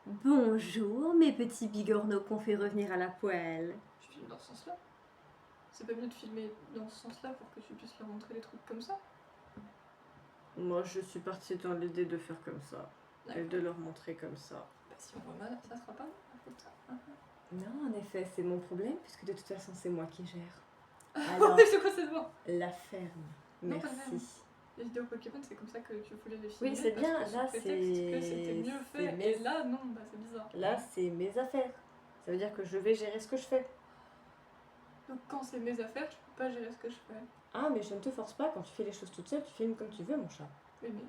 Bonjour mes petits bigorneaux qu'on fait revenir à la poêle. Tu filmes dans ce sens-là? C'est pas mieux de filmer dans ce sens-là pour que tu puisses leur montrer des trucs comme ça? Moi je suis partie dans l'idée de faire comme ça et de leur montrer comme ça. Bah si on voit mal, ça sera pas la faute. Non en effet c'est mon problème puisque de toute façon c'est moi qui gère. Alors, c'est quoi cette voix? La ferme. Non, pas la ferme. Merci. Les vidéos Pokémon, c'est comme ça que tu voulais les filmer. Oui c'est bien, parce que là sous prétexte que c'était c'est... mieux fait. mes- Et là, non, bah c'est bizarre. Là c'est mes affaires. Ça veut dire que je vais gérer ce que je fais. Donc quand c'est mes affaires, tu peux pas gérer ce que je fais. Ah mais je ne te force pas, quand tu fais les choses toute seule, tu filmes comme tu veux mon chat. Oui, mais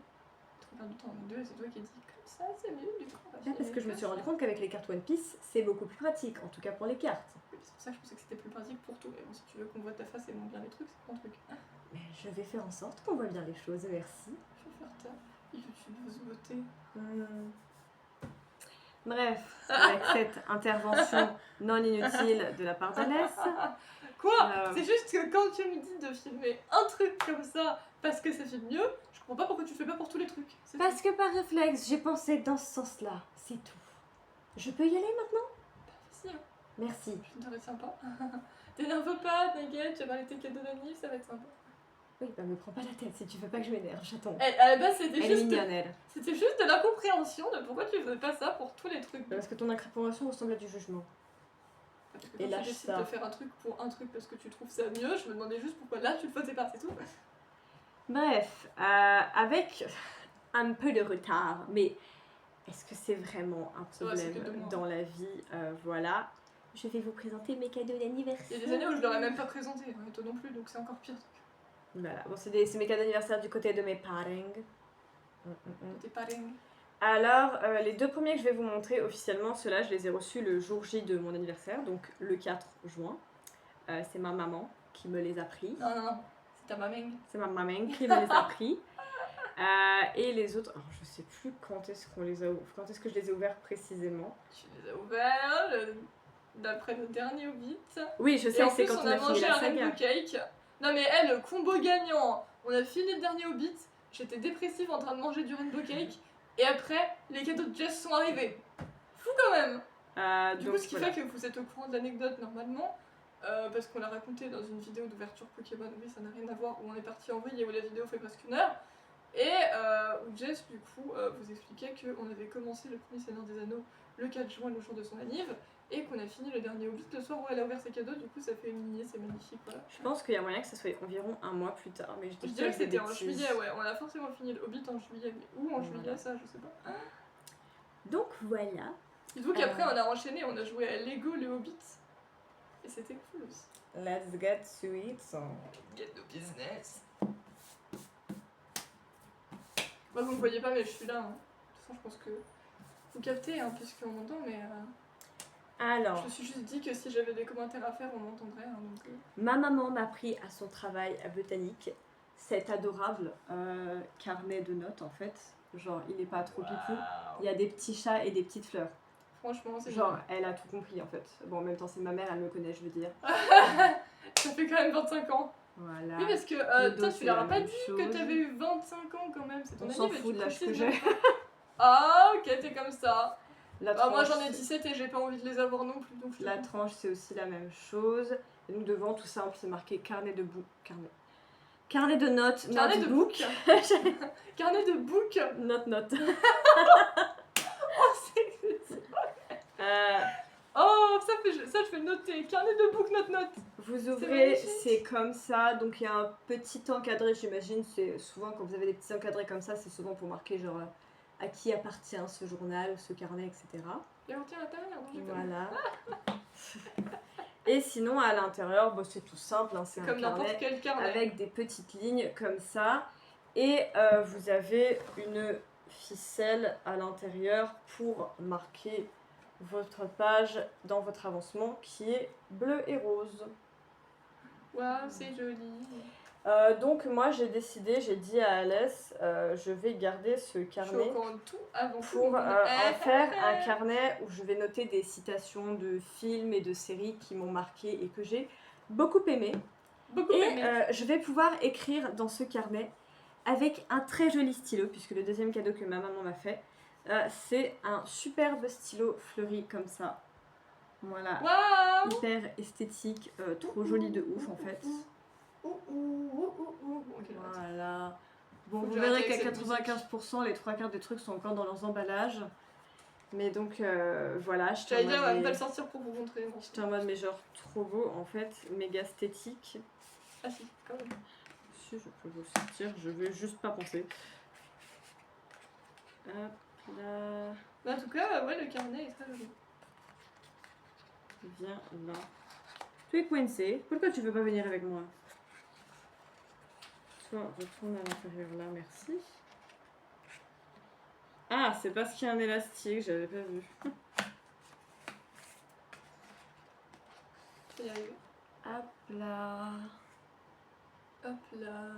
trop bien du temps en deux, c'est toi qui dis comme ça, c'est mieux du coup. Bien parce que je me suis rendu compte qu'avec les cartes One Piece, c'est beaucoup plus pratique, en tout cas pour les cartes. Oui, c'est pour ça que je pensais que c'était plus pratique pour tout. Mais bon, si tu veux qu'on voit ta face et non bien les trucs, c'est ton truc. Mais je vais faire en sorte qu'on voit bien les choses, merci. Je vais faire ta youtubeuse beauté. Bref, avec cette intervention non inutile de la part d'Alès. Quoi? C'est juste que quand tu me dis de filmer un truc comme ça parce que ça filme mieux, je comprends pas pourquoi tu le fais pas pour tous les trucs. Parce que par réflexe, j'ai pensé dans ce sens-là, c'est tout. Je peux y aller maintenant? Si, hein. Merci. Ça va être sympa. T'énerve pas, t'inquiète, tu vas parler de tes cadeaux d'anniv, ça va être sympa. Oui, bah me prends pas la tête si tu veux pas que je m'énerve, chaton. À la base, Elle est mignonne, elle. c'était juste de l'incompréhension de pourquoi tu faisais pas ça pour tous les trucs. Parce que ton incompréhension ressemble à du jugement. Parce que Et quand lâche tu décides ça. de faire un truc pour un truc parce que tu trouves ça mieux, je me demandais juste pourquoi là tu le faisais pas, c'est tout. Bref, avec un peu de retard, mais est-ce que c'est vraiment un C'est vrai, c'est que problème 2 mois. dans la vie? Voilà. Je vais vous présenter mes cadeaux d'anniversaire. Il y a des années où je l'aurais même pas présenté, et toi non plus, donc c'est encore pire. Voilà, bon, c'est mes cadeaux d'anniversaire du côté de mes parents. T'es pareil. Alors, les deux premiers que je vais vous montrer officiellement, ceux-là, je les ai reçus le jour J de mon anniversaire, donc le 4 juin. C'est ma maman qui me les a pris. Non, c'est ta maman. C'est ma maman qui me les a pris. Et les autres, alors je sais plus quand est-ce que je les ai ouverts précisément. Tu les as ouverts d'après le dernier Hobbit. Oui, je Et sais, en c'est plus, quand on on a a fini mangé la un saga. rainbow cake. Non mais elle, combo gagnant. On a fini le dernier Hobbit. J'étais dépressive en train de manger du rainbow cake. Et après, les cadeaux de Jess sont arrivés. Fou quand même. Du coup, ce qui fait que vous êtes au courant de l'anecdote normalement. Parce qu'on l'a raconté dans une vidéo d'ouverture Pokémon. Oui, ça n'a rien à voir. Où on est parti en vrille et où la vidéo fait presque 1 heure. Et où Jess, du coup, vous expliquait qu'on avait commencé le premier Seigneur des Anneaux le 4 juin, le jour de son anniv, et qu'on a fini le dernier Hobbit le soir où elle a ouvert ses cadeaux. Du coup, ça fait une lignée, c'est magnifique. Voilà. Je pense qu'il y a moyen que ça soit environ un mois plus tard, mais Je dirais que c'était en juillet, ouais. On a forcément fini le Hobbit en juillet, mais où en juillet, ça, je sais pas. Donc voilà. Dites-vous qu'après, on a enchaîné, on a joué à Lego le Hobbit, et c'était cool aussi. Let's get to it. Get the business. Moi, vous me voyez pas, mais je suis là. Hein. De toute façon, je pense que vous captez, hein, puisqu'on m'entend, mais. Alors, Je me suis juste dit que si j'avais des commentaires à faire, on m'entendrait. Hein, donc, ma maman m'a pris à son travail à Botanique cet adorable carnet de notes en fait. Genre, il est pas trop pipou. Il y a des petits chats et des petites fleurs. Franchement, c'est Genre, elle a tout compris en fait. Bon, en même temps, c'est ma mère, elle me connaît, je veux dire. Ça fait quand même 25 ans. Voilà. Oui, parce que Le dos, toi, c'est tu leur la as pas même dit chose. que t'avais eu 25 ans quand même. C'est ton On année, s'en mais fout tu de l'âge que précises j'ai. même pas. Ah, ok, t'es comme ça. La Bah, moi, tranche, j'en ai 17 et j'ai pas envie de les avoir non plus. Donc je La tranche, c'est aussi la même chose. Et donc devant, tout simple, c'est marqué carnet de Carnet de notes, Carnet de notebook. Carnet de book. Note. Oh, c'est. Oh, ça, je vais le noter. Carnet de book, note. Vous ouvrez, magnifique. c'est comme ça. Donc il y a un petit encadré, j'imagine. C'est souvent quand vous avez des petits encadrés comme ça, c'est souvent pour marquer genre à qui appartient ce journal, ce carnet, etc. Et on tient à l'intérieur. non, j'ai pas vu. Voilà. Et sinon, à l'intérieur, bah, c'est tout simple. Hein, c'est un Comme n'importe carnet quel carnet. avec des petites lignes comme ça. Et vous avez une ficelle à l'intérieur pour marquer votre page dans votre avancement qui est bleu et rose. Waouh, c'est joli. Donc moi j'ai dit à Alès, je vais garder ce Je suis carnet au courant de tout avant tout pour le monde. en faire un carnet où je vais noter des citations de films et de séries qui m'ont marqué et que j'ai beaucoup aimé. Beaucoup Et aimé. je vais pouvoir écrire dans ce carnet avec un très joli stylo, puisque le deuxième cadeau que ma maman m'a fait, C'est un superbe stylo fleuri comme ça. Voilà. Waouh! Hyper esthétique, trop joli de ouf en fait. Voilà. Bon, Faut que vous j'arrête verrez avec qu'à cette 95%, les 3/4 des trucs sont encore dans leurs emballages. Mais donc voilà, J'allais dire, on va même pas le sortir pour vous montrer. Non. j'étais en mode, mais genre trop beau en fait, méga esthétique. Ah si, quand même. Si, je peux vous sortir, je vais juste pas penser. Hop là. Mais en tout cas, ouais, le carnet est très joli. Viens là. Tu es coincé. Pourquoi tu veux pas venir avec moi? Toi, retourne à l'intérieur là, merci. Ah, c'est parce qu'il y a un élastique, j'avais pas vu. Je vais y arriver. Hop là. Hop là.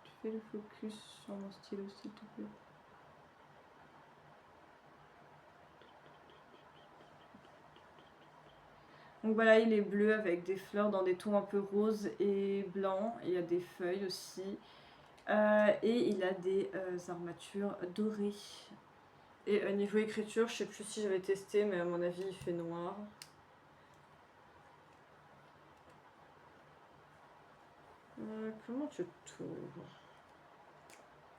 Tu fais le focus sur mon stylo, s'il te plaît. Donc voilà, il est bleu avec des fleurs dans des tons un peu roses et blancs. Il y a des feuilles aussi. Et il a des armatures dorées. Et niveau écriture, je sais plus si j'avais testé, mais à mon avis, il fait noir. Comment tu t'ouvres?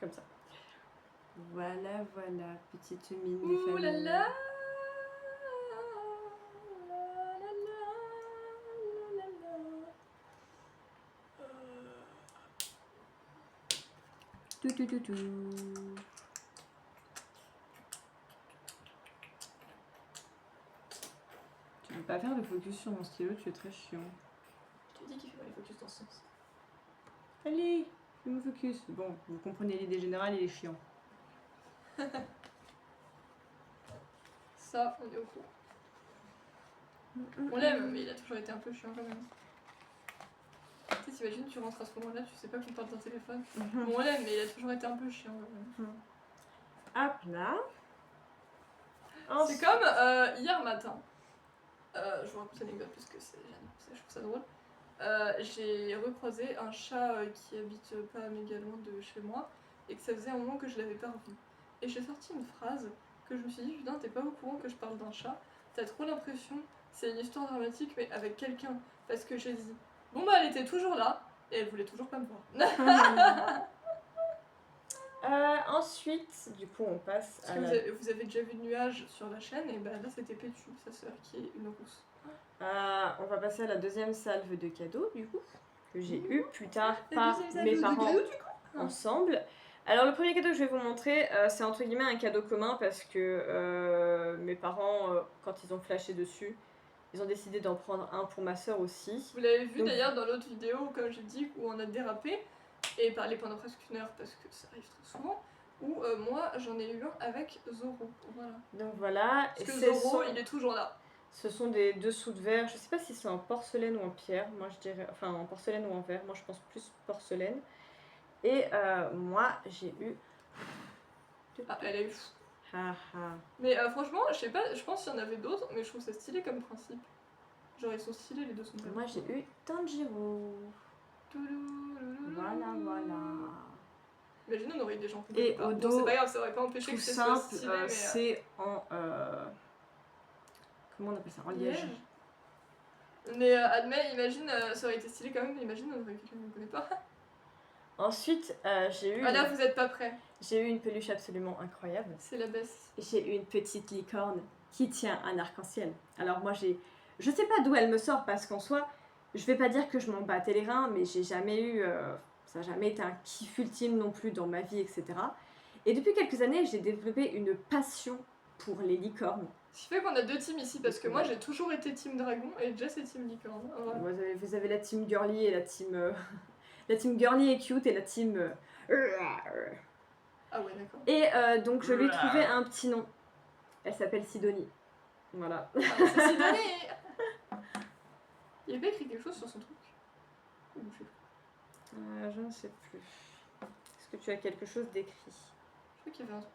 Comme ça. Voilà, voilà, petite mine des Ouh là familles. là. Tout, tout, tout, tout. Tu veux pas faire de focus sur mon stylo, tu es très chiant. Je te dis qu'il fait pas les focus dans ce sens. Allez, fais mon focus. Bon, vous comprenez l'idée générale, il est chiant. Ça, on est au courant. On l'aime, mais il a toujours été un peu chiant quand même. Tu sais, t'imagines, tu rentres à ce moment-là, tu sais pas qu'on parle d'un téléphone. Bon, on l'aime, mais il a toujours été un peu chiant quand même. Hop là. C'est comme hier matin. Je vous raconte l'anecdote parce que je trouve ça drôle. J'ai recroisé un chat qui habite pas méga loin de chez moi et que ça faisait un moment que je l'avais pas revu. Et j'ai sorti une phrase que je me suis dit, putain, t'es pas au courant que je parle d'un chat, t'as trop l'impression c'est une histoire dramatique mais avec quelqu'un. Parce que j'ai dit, bon bah elle était toujours là et elle voulait toujours pas me voir. Ensuite, du coup, on passe Parce à que la... vous avez déjà vu de nuages sur la chaîne et bah là c'était Pétu, sa sœur qui est une rousse. on va passer à la deuxième salve de cadeaux, du coup, que j'ai eu plus tard La par deuxième salve mes de parents cadeaux, du coup. ensemble. Alors, le premier cadeau que je vais vous montrer, c'est entre guillemets un cadeau commun parce que mes parents, quand ils ont flashé dessus, ils ont décidé d'en prendre un pour ma soeur aussi. Vous l'avez vu Donc- d'ailleurs dans l'autre vidéo, comme j'ai dit, où on a dérapé et parlé pendant presque une heure parce que ça arrive très souvent. Où moi j'en ai eu un avec Zoro. Voilà. Donc voilà. Parce que ce Zoro sont- il est toujours là. Ce sont des dessous de verre. Je sais pas si c'est en porcelaine ou en pierre. Moi je dirais. Enfin en porcelaine ou en verre. Moi je pense plus porcelaine. Et moi j'ai eu. Ah, elle a eu. Haha. Mais franchement, je sais pas, je pense qu'il y en avait d'autres, mais je trouve ça stylé comme principe. Genre ils sont stylés les deux sont Moi j'ai eu Tanjiro. Voilà, voilà. Imagine on aurait eu des gens qui Et pas. au Bon, dos, c'est pas grave, ça aurait pas empêché Tout que ce soit simple, stylé, mais. c'est en. Comment on appelle ça? En liège. Mais admets, imagine, ça aurait été stylé quand même, mais imagine on aurait eu quelqu'un qu'on ne connaît pas. Ensuite, j'ai eu. Ah là, vous êtes pas prêts. J'ai eu une peluche absolument incroyable. C'est la baisse. J'ai eu une petite licorne qui tient un arc-en-ciel. Alors moi je sais pas d'où elle me sort parce qu'en soi, je vais pas dire que je m'en battais les reins, mais j'ai jamais eu, ça n'a jamais été un kiff ultime non plus dans ma vie, etc. Et depuis quelques années, j'ai développé une passion pour les licornes. Ce qui fait qu'on a deux teams ici, parce que moi j'ai toujours été team dragon et Jess est team licorne. Voilà. Vous avez la team girly et la team, la team girly et cute et la team. Ah ouais, d'accord. Et donc je lui ai trouvé un petit nom. Elle s'appelle Sidonie. Voilà. Ah, c'est Sidonie. Il avait pas écrit quelque chose sur son truc. Ou je sais pas. Je ne sais plus. Est-ce que tu as quelque chose d'écrit? Je crois qu'il y avait un truc.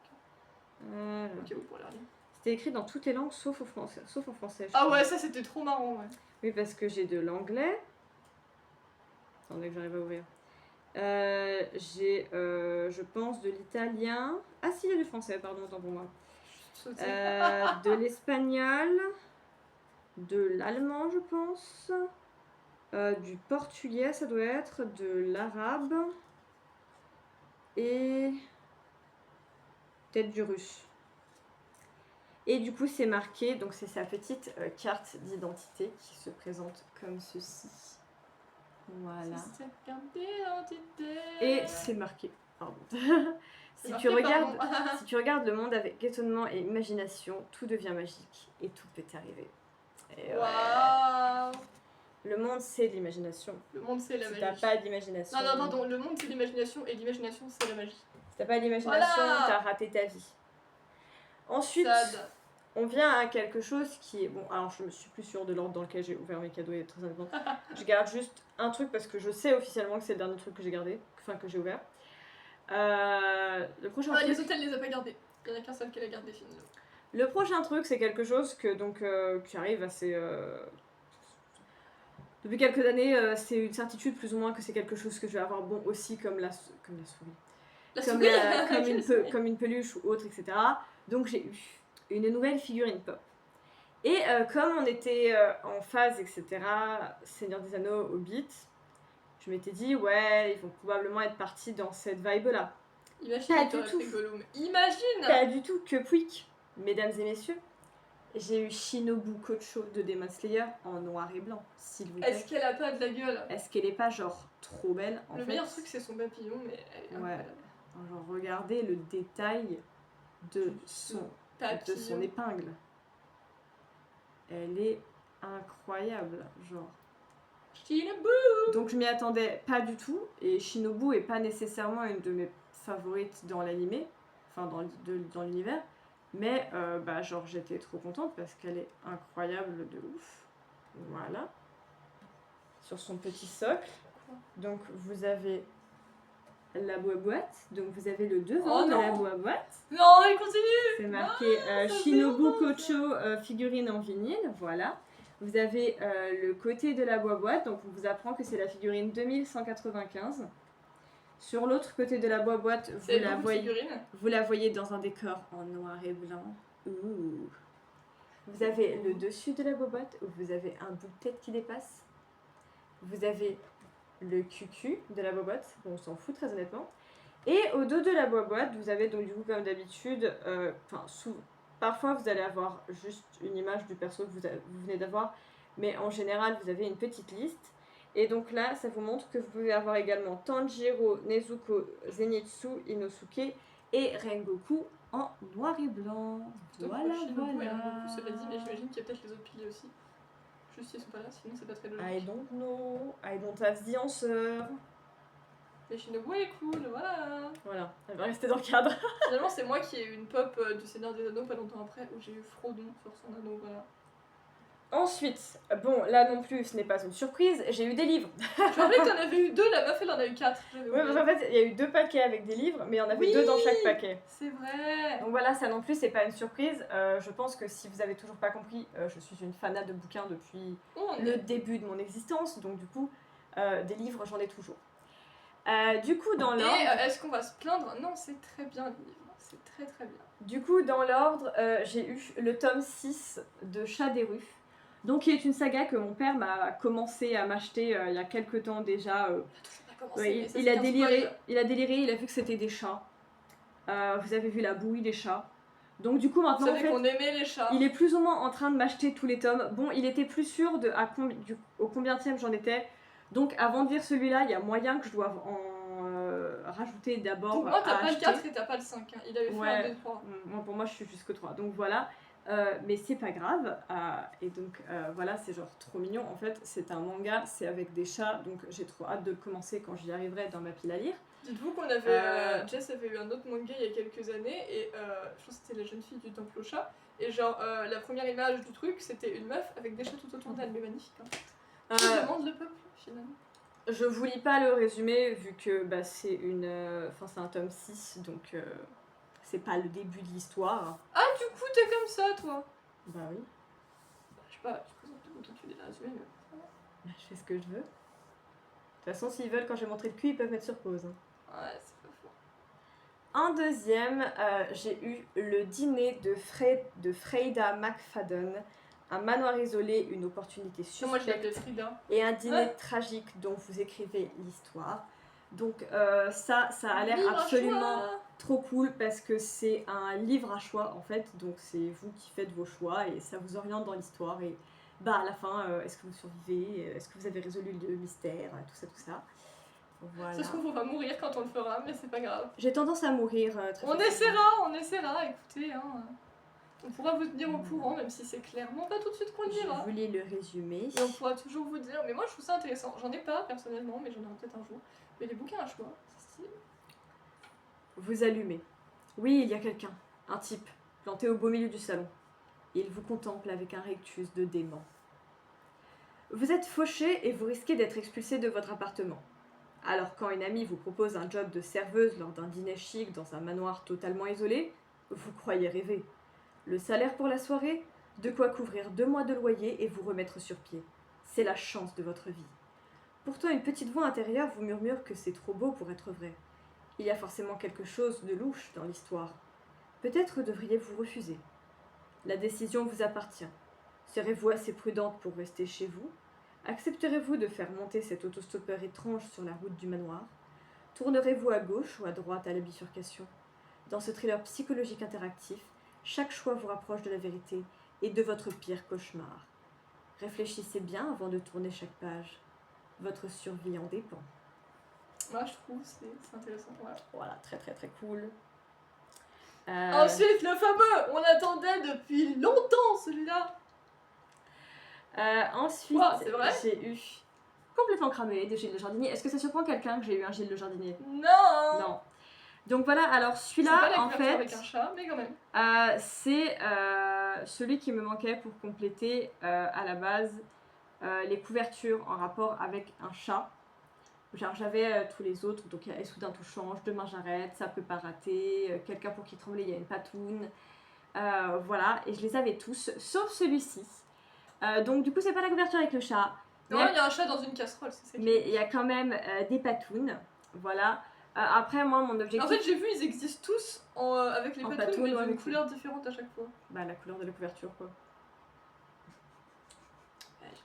Ok, vous pourrez la lire. C'était écrit dans toutes les langues sauf, au français, sauf en français. Ah ouais, ça c'était trop marrant, ouais. Oui, parce que j'ai de l'anglais. Attendez que j'arrive à ouvrir. J'ai, je pense, de l'italien. Ah si, il y a du français, pardon, autant pour moi. De l'espagnol, de l'allemand, je pense, du portugais, ça doit être, de l'arabe et peut-être du russe. Et du coup, c'est marqué, donc c'est sa petite carte d'identité qui se présente comme ceci. Voilà. C'est cette carte d'identité. Et c'est marqué. Pardon. Si marqué, tu regardes le monde avec étonnement et imagination, tout devient magique et tout peut arriver. Et Waouh. Le monde, c'est l'imagination. Le monde, c'est la magie. Si t'as pas d'imagination... Non, pardon, le monde, c'est l'imagination et l'imagination, c'est la magie. Si t'as pas d'imagination, voilà. T'as raté ta vie. Ensuite, on vient à quelque chose qui est... Bon, alors je me suis plus sûre de l'ordre dans lequel j'ai ouvert mes cadeaux et très honnêtement. Je garde juste un truc parce que je sais officiellement que c'est le dernier truc que j'ai gardé, enfin que j'ai ouvert. Le prochain truc... Les autres, elle les a pas gardés. Il y en a qu'un seul qui l'a gardé finalement. Le prochain truc, c'est quelque chose que, donc, qui arrive assez... Depuis quelques années, c'est une certitude plus ou moins que c'est quelque chose que je vais avoir, bon, aussi comme la souris. Comme une peluche ou autre, etc. Donc j'ai eu une nouvelle figurine pop. Et comme on était en phase, etc., Seigneur des Anneaux, Hobbit, je m'étais dit, ouais, ils vont probablement être partis dans cette vibe-là. Imagine, pas du tout. Imagine. Pas du tout, que pouic. Mesdames et messieurs, j'ai eu Shinobu Kocho de Demon Slayer en noir et blanc, s'il vous plaît. Est-ce qu'elle a pas de la gueule? Est-ce qu'elle est pas genre trop belle en fait? Le meilleur truc c'est son papillon, mais elle est incroyable. Genre regardez le détail de son épingle. Elle est incroyable, genre. Shinobu. Donc je m'y attendais pas du tout, et Shinobu est pas nécessairement une de mes favorites dans l'animé, enfin dans l'univers. Mais genre j'étais trop contente parce qu'elle est incroyable de ouf. Voilà. Sur son petit socle. Donc vous avez la boîte. Donc vous avez le devant de la boîte. Non, elle continue. C'est marqué Shinobu Kocho figurine en vinyle. Voilà. Vous avez le côté de la boîte. Donc on vous apprend que c'est la figurine 2195. Sur l'autre côté de la boîte, vous la voyez dans un décor en noir et blanc. Ouh. Vous avez le dessus de la boîte où vous avez un bout de tête qui dépasse. Vous avez le cucu de la boîte, bon, on s'en fout très honnêtement. Et au dos de la boîte, vous avez donc du coup comme d'habitude, parfois vous allez avoir juste une image du perso que vous venez d'avoir, mais en général vous avez une petite liste. Et donc là, ça vous montre que vous pouvez avoir également Tanjiro, Nezuko, Zenitsu, Inosuke et Rengoku en noir et blanc. Voilà. Cela dit, mais j'imagine qu'il y a peut-être les autres piliers aussi. Juste ils sont pas là, sinon c'est pas très logique. I don't know, I don't have the answer. Mais Shinobu est cool, voilà. Voilà, elle va rester dans le cadre. Finalement, c'est moi qui ai eu une pop du Seigneur des Anneaux pas longtemps après où j'ai eu Frodon sur son anneau, voilà. Ensuite, bon, là non plus, ce n'est pas une surprise, j'ai eu des livres. Je me rappelle que t'en avais eu 2, la meuf elle en a eu 4. Oui, parce qu'en fait, il y a eu 2 paquets avec des livres, mais il y en avait 2 dans chaque paquet. C'est vrai. Donc voilà, ça non plus, c'est pas une surprise. Je pense que si vous avez toujours pas compris, je suis une fanat de bouquins depuis le début de mon existence, donc du coup, des livres, j'en ai toujours. Du coup, dans l'ordre... Et est-ce qu'on va se plaindre? Non, c'est très bien les livres, c'est très très bien. Du coup, dans l'ordre, j'ai eu le tome 6 de Chat des rues. Donc, qui est une saga que mon père m'a commencé à m'acheter il y a quelques temps déjà. Il a déliré, il a vu que c'était des chats. Vous avez vu la bouillie des chats. Donc du coup maintenant, en fait, qu'on aimait les chats. Il est plus ou moins en train de m'acheter tous les tomes. Bon, il était plus sûr de au combienième j'en étais. Donc avant de lire celui-là, il y a moyen que je doive en rajouter d'abord. Pour moi, t'as pas le 4 et t'as pas le 5. Hein. Il avait fait un 2, 3. Pour moi, je suis jusqu'au 3. Donc voilà. Mais c'est pas grave. Et donc voilà, c'est genre trop mignon. En fait, c'est un manga, c'est avec des chats. Donc j'ai trop hâte de le commencer quand j'y arriverai dans ma pile à lire. Dites-vous qu'on avait. Jess avait eu un autre manga il y a quelques années. Et je pense que c'était La jeune fille du temple au chat. Et genre, la première image du truc, c'était une meuf avec des chats tout autour d'elle. Mais magnifique. Hein. Qui demande le peuple finalement? Je vous lis pas le résumé vu que c'est c'est un tome 6 donc c'est pas le début de l'histoire. Ah, du coup t'es comme ça toi? Bah oui. Bah, je sais pas, je présente tout le tu lis le résumé mais... Je fais ce que je veux. toute façon, s'ils veulent, quand je vais montrer le cul, ils peuvent mettre sur pause. Hein. Ouais, c'est pas faux. En deuxième, j'ai eu le dîner de Freda McFadden. Un manoir isolé, une opportunité Moi, je l'appelais suspecte Frida. et un dîner tragique dont vous écrivez l'histoire. Donc ça a l'air Livre à absolument choix. trop cool parce que c'est un livre à choix en fait. Donc c'est vous qui faites vos choix et ça vous oriente dans l'histoire. Et bah à la fin, est-ce que vous survivez? Est-ce que vous avez résolu le mystère? Tout ça. Voilà. Ça se trouve, on va mourir quand on le fera, mais c'est pas grave. J'ai tendance à mourir très On facilement. essaiera, écoutez. Hein. On pourra vous tenir au courant, même si c'est clairement pas tout de suite qu'on le Je dira. vous lis le résumé. Et on pourra toujours vous dire. Mais moi, je trouve ça intéressant. J'en ai pas personnellement, mais j'en aurai peut-être un jour. Mais les bouquins à choix, c'est stylé. Vous allumez. Oui, il y a quelqu'un. Un type, planté au beau milieu du salon. Il vous contemple avec un rictus de dément. Vous êtes fauché et vous risquez d'être expulsé de votre appartement. Alors quand une amie vous propose un job de serveuse lors d'un dîner chic dans un manoir totalement isolé, vous croyez rêver. Le salaire pour la soirée, de quoi couvrir 2 mois de loyer et vous remettre sur pied. C'est la chance de votre vie. Pourtant une petite voix intérieure vous murmure que c'est trop beau pour être vrai. Il y a forcément quelque chose de louche dans l'histoire. Peut-être devriez-vous refuser. La décision vous appartient. Serez-vous assez prudente pour rester chez vous? Accepterez-vous de faire monter cet autostoppeur étrange sur la route du manoir? Tournerez-vous à gauche ou à droite à la bifurcation? Dans ce thriller psychologique interactif, chaque choix vous rapproche de la vérité et de votre pire cauchemar. Réfléchissez bien avant de tourner chaque page. Votre survie en dépend. Moi, je trouve c'est intéressant. Voilà, très très très cool. Ensuite, le fameux, on attendait depuis longtemps celui-là. Ensuite, c'est vrai j'ai eu complètement cramé de Gilles Le Jardinier. Est-ce que ça surprend quelqu'un que j'ai eu un Gilles Le Jardinier? Non. Donc voilà, alors celui-là, en fait, avec un chat, mais quand même. c'est celui qui me manquait pour compléter à la base les couvertures en rapport avec un chat. Genre j'avais tous les autres, donc il y a Et soudain tout change, Demain j'arrête, Ça peut pas rater, Quelqu'un pour qui trembler, il y a une patoune. Voilà, et je les avais tous, sauf celui-ci. Donc du coup c'est pas la couverture avec le chat. Non, il y a un chat dans une casserole, c'est ça. Mais il y a quand même des patounes, voilà. Après moi mon objectif... En fait j'ai vu ils existent tous avec les patounes, mais d'une couleur différente à chaque fois. Bah la couleur de la couverture quoi.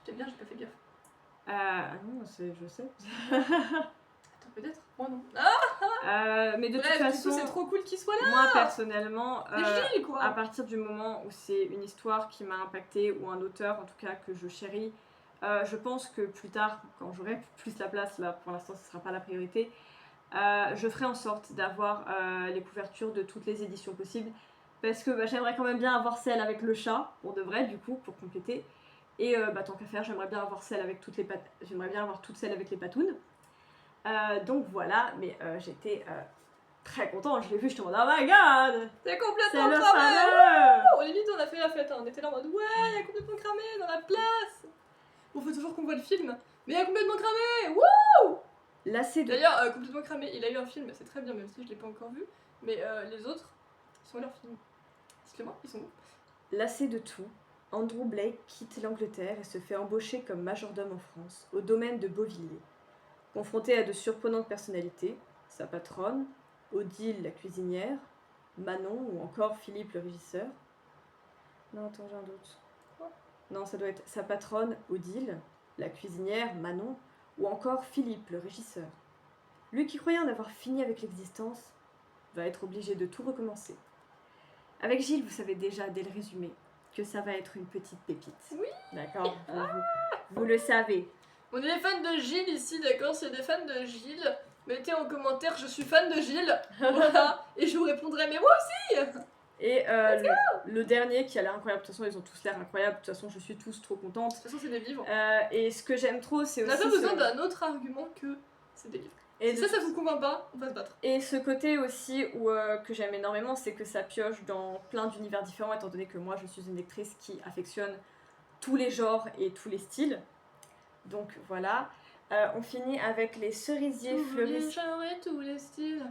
Peut-être bien, j'ai pas fait gaffe. Non, je sais. Attends, peut-être. Moi non. Mais de Bref, toute façon, c'est trop cool qu'il soit là. moi personnellement, Gilles, quoi. à partir du moment où c'est une histoire qui m'a impactée ou un auteur en tout cas que je chéris, je pense que plus tard, quand j'aurai plus la place, là pour l'instant ce sera pas la priorité, je ferai en sorte d'avoir les couvertures de toutes les éditions possibles parce que j'aimerais quand même bien avoir celle avec le chat pour de vrai du coup pour compléter. Et tant qu'à faire, j'aimerais bien avoir celle avec j'aimerais bien avoir toutes celles avec les patounes. Donc voilà, mais j'étais très contente, je l'ai vu, je te demande, oh my god! C'est complètement C'est le cramé! fameux! Limite, on a fait la fête, hein. On était là en mode ouais, il y a complètement cramé dans la place! On fait toujours qu'on voit le film, mais il y a complètement cramé! Wouh! D'ailleurs, complètement cramé, il a eu un film, c'est très bien, même si je l'ai pas encore vu, mais les autres, ils sont à leur film. Dites-le-moi, ils sont où? Lassé de tout, Andrew Blake quitte l'Angleterre et se fait embaucher comme majordome en France, au domaine de Beauvilliers. Confronté à de surprenantes personnalités, sa patronne, Odile la cuisinière, Manon ou encore Philippe le régisseur. Non, attends, j'ai un doute. Non, ça doit être sa patronne, Odile, la cuisinière, Manon, ou encore Philippe le régisseur. Lui qui croyait en avoir fini avec l'existence, va être obligé de tout recommencer. Avec Gilles, vous savez déjà dès le résumé que ça va être une petite pépite. Oui. D'accord, vous le savez. On est des fans de Gilles ici, d'accord? Si des fans de Gilles, mettez en commentaire je suis fan de Gilles. Voilà. Et je vous répondrai mais moi aussi. Et le dernier qui a l'air incroyable, de toute façon ils ont tous l'air incroyables, de toute façon je suis tous trop contente. De toute façon c'est des livres. Et ce que j'aime trop c'est aussi... On n'a pas besoin d'un autre argument que c'est des livres. Et si ça vous convainc pas, on va se battre. Et ce côté aussi où, que j'aime énormément, c'est que ça pioche dans plein d'univers différents, étant donné que moi je suis une lectrice qui affectionne tous les genres et tous les styles. Donc voilà. On finit avec les cerisiers fleuris. Tous les genres et tous les styles.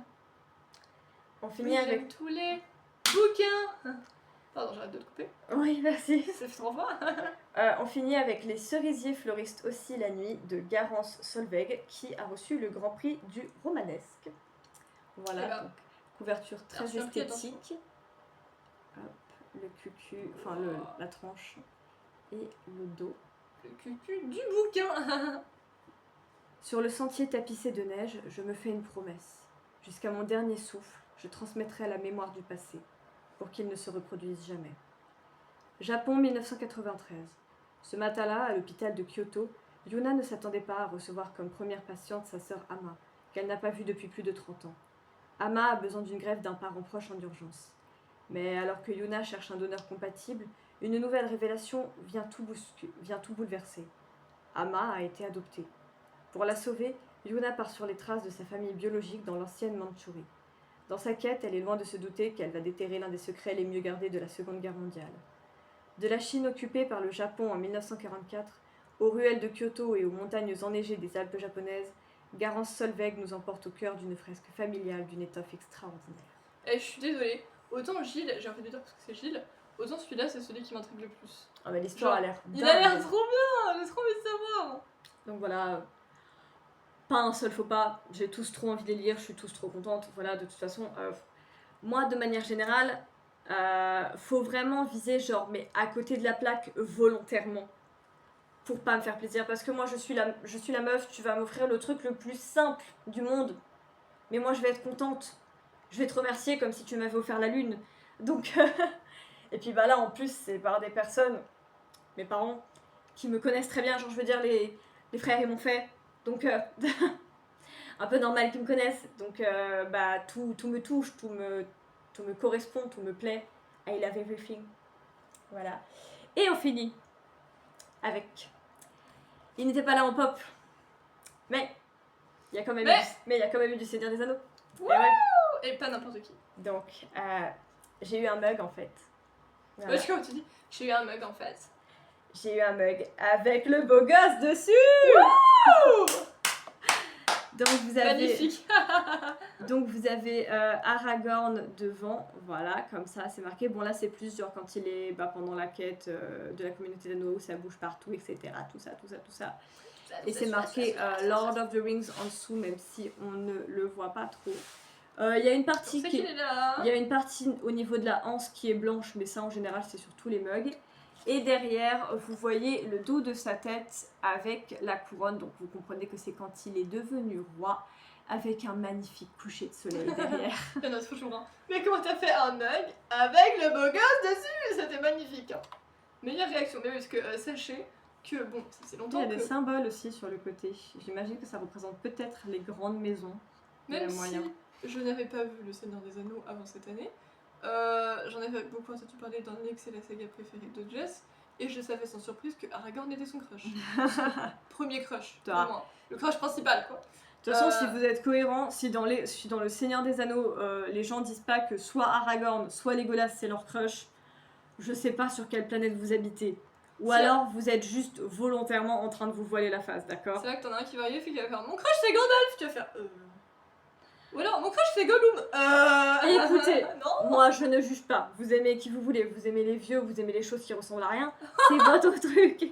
On finit avec tous les bouquins. Pardon, j'arrête de te couper. Oui, merci. Ça fait 3 fois. On finit avec les cerisiers fleuristes aussi la nuit de Garance Solveig qui a reçu le grand prix du romanesque. Voilà, Eh ben, donc couverture très merci, esthétique. Hop, le cucu, enfin la tranche et le dos. Le cucu du bouquin. Sur le sentier tapissé de neige, je me fais une promesse. Jusqu'à mon dernier souffle, je transmettrai la mémoire du passé, pour qu'il ne se reproduise jamais. Japon 1993. Ce matin-là, à l'hôpital de Kyoto, Yuna ne s'attendait pas à recevoir comme première patiente sa sœur Ama, qu'elle n'a pas vue depuis plus de 30 ans. Ama a besoin d'une greffe d'un parent proche en urgence. Mais alors que Yuna cherche un donneur compatible, une nouvelle révélation vient tout bouleverser. Ama a été adoptée. Pour la sauver, Yuna part sur les traces de sa famille biologique dans l'ancienne Mandchourie. Dans sa quête, elle est loin de se douter qu'elle va déterrer l'un des secrets les mieux gardés de la Seconde Guerre mondiale. De la Chine occupée par le Japon en 1944, aux ruelles de Kyoto et aux montagnes enneigées des Alpes japonaises, Garance Solveig nous emporte au cœur d'une fresque familiale d'une étoffe extraordinaire. Je suis désolée, autant Gilles, j'ai envie de dire parce que c'est Gilles, autant celui-là c'est celui qui m'intrigue le plus. Ah bah l'histoire a l'air dingue. Il a l'air trop bien, j'ai trop envie de savoir. Donc voilà, pas un seul faux pas, j'ai tous trop envie de les lire, je suis tous trop contente. Voilà, de toute façon, moi de manière générale, faut vraiment viser genre, mais à côté de la plaque volontairement. Pour pas me faire plaisir, parce que moi je suis la meuf, tu vas m'offrir le truc le plus simple du monde. Mais moi je vais être contente. Je vais te remercier comme si tu m'avais offert la lune. Donc, et puis bah là en plus c'est par des personnes, mes parents, qui me connaissent très bien, genre je veux dire les frères ils m'ont fait. Donc, un peu normal qu'ils me connaissent. Donc bah tout me touche, tout me correspond, tout me plaît. I love everything. Voilà. Et on finit avec... Il n'était pas là en pop, mais il y a quand même eu du Seigneur des Anneaux. Et pas n'importe qui. Donc, j'ai eu un mug en fait. Voilà. Ouais, comme tu dis, j'ai eu un mug en fait. J'ai eu un mug avec le beau gosse dessus. Wouh. Donc vous avez... Magnifique. Donc vous avez Aragorn devant, voilà, comme ça, c'est marqué. Bon là c'est plus genre quand il est pendant la quête de la communauté d'anneaux, ça bouge partout, etc. Tout ça. Et c'est marqué Lord of the Rings en dessous, même si on ne le voit pas trop. Il y a une partie il y a une partie au niveau de la anse qui est blanche, mais ça en général c'est sur tous les mugs. Et derrière, vous voyez le dos de sa tête avec la couronne, donc vous comprenez que c'est quand il est devenu roi, avec un magnifique coucher de soleil derrière. Il y en a toujours un. Mais comment t'as fait un mug avec le beau gosse dessus? C'était magnifique. Meilleure réaction, mais parce que sachez que, bon, c'est longtemps que... Il y a des symboles aussi sur le côté. J'imagine que ça représente peut-être les grandes maisons. Même si je n'avais pas vu Le Seigneur des Anneaux avant cette année, j'en avais beaucoup entendu parler dans Nyx et la saga préférée de Jess, et je savais sans surprise que Aragorn était son crush. Premier crush, vraiment. Le crush principal, quoi. De toute façon, si vous êtes cohérent, si dans Le Seigneur des Anneaux, les gens disent pas que soit Aragorn, soit Legolas c'est leur crush, je sais pas sur quelle planète vous habitez. Ou alors vous êtes juste volontairement en train de vous voiler la face, d'accord? C'est vrai que t'en as un qui va arriver et qui va faire mon crush c'est Gandalf, tu vas faire Ou alors mon crush c'est Gollum. Écoutez, non, moi je ne juge pas. Vous aimez qui vous voulez, vous aimez les vieux, vous aimez les choses qui ressemblent à rien, c'est votre truc.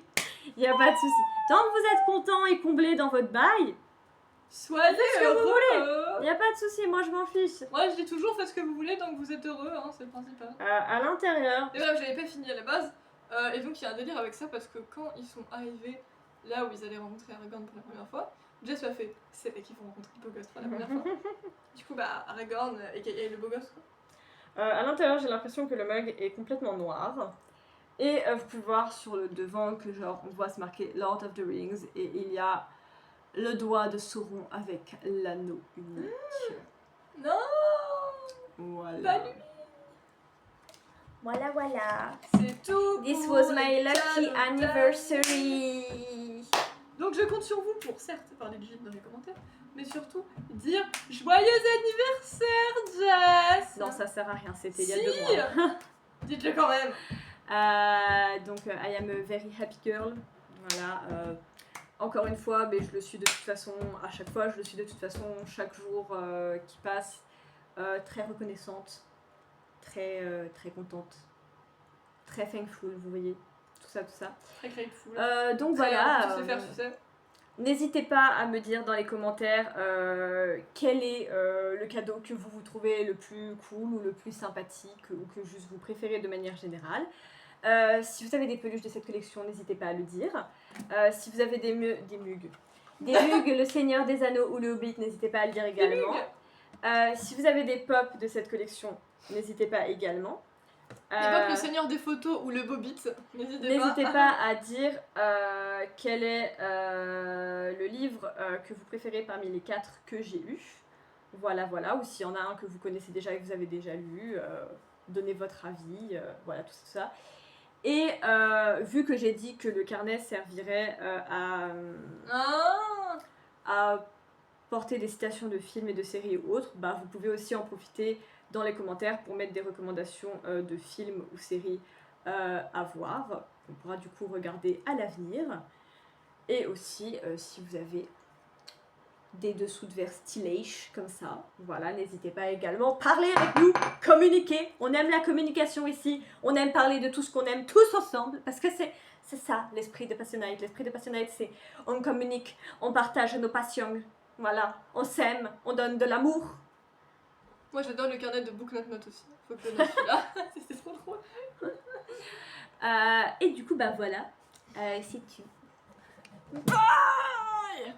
Il y a pas de souci. Tant que vous êtes content et comblé dans votre bail, soyez ce que vous voulez. Il y a pas de souci, moi je m'en fiche. Moi je dis toujours faites ce que vous voulez tant que vous êtes heureux, hein, c'est le principal. À l'intérieur. Et voilà, j'avais pas fini à la base. Et donc il y a un délire avec ça parce que quand ils sont arrivés là où ils allaient rencontrer Aragorn pour la première fois, Jess m'a fait c'est là qu'ils vont rencontrer le beau gosse pour la première fois. Du coup Aragorn et le beau gosse quoi. À l'intérieur j'ai l'impression que le mug est complètement noir. Et vous pouvez voir sur le devant que genre on voit se marquer Lord of the Rings et il y a le doigt de Sauron avec l'anneau unique. Non. Voilà. Pas lui. Voilà. C'est tout. This was my lucky anniversary. Donc je compte sur vous pour certes parler de Gilles dans les commentaires, mais surtout dire joyeux anniversaire Jess. Non, ça sert à rien, c'était il y a 2 mois. Dites-le quand même. Donc I am a very happy girl. Voilà. Encore une fois, mais je le suis de toute façon, à chaque fois, je le suis de toute façon, chaque jour qui passe. Très reconnaissante, très contente. très thankful, vous voyez, tout ça. Très grateful. Donc Très, voilà. tu sais faire, tu sais. N'hésitez pas à me dire dans les commentaires quel est le cadeau que vous trouvez le plus cool ou le plus sympathique ou que juste vous préférez de manière générale. Si vous avez des peluches de cette collection, n'hésitez pas à le dire. Si vous avez des mugs, le Seigneur des Anneaux ou le Hobbit, n'hésitez pas à le dire également. Si vous avez des pops de cette collection, n'hésitez pas également. Et pas le Seigneur des Photos ou le Bobbit, n'hésitez pas à dire quel est le livre que vous préférez parmi les 4 que j'ai eus. Voilà, ou s'il y en a un que vous connaissez déjà et que vous avez déjà lu, donnez votre avis, voilà, tout ça. Et vu que j'ai dit que le carnet servirait à porter des citations de films et de séries ou autres, bah, vous pouvez aussi en profiter dans les commentaires pour mettre des recommandations de films ou séries à voir. On pourra du coup regarder à l'avenir. Et aussi, si vous avez des dessous de verre stylés comme ça, voilà, n'hésitez pas également. Parlez avec nous, communiquez. On aime la communication ici. On aime parler de tout ce qu'on aime tous ensemble parce que c'est ça l'esprit de Passionate. L'esprit de Passionate, c'est on communique, on partage nos passions. Voilà, on s'aime, on donne de l'amour. Moi j'adore le carnet de Book Note aussi. Faut que je note celui-là. C'est trop drôle. Et du coup, bah voilà. C'est tu. Bye.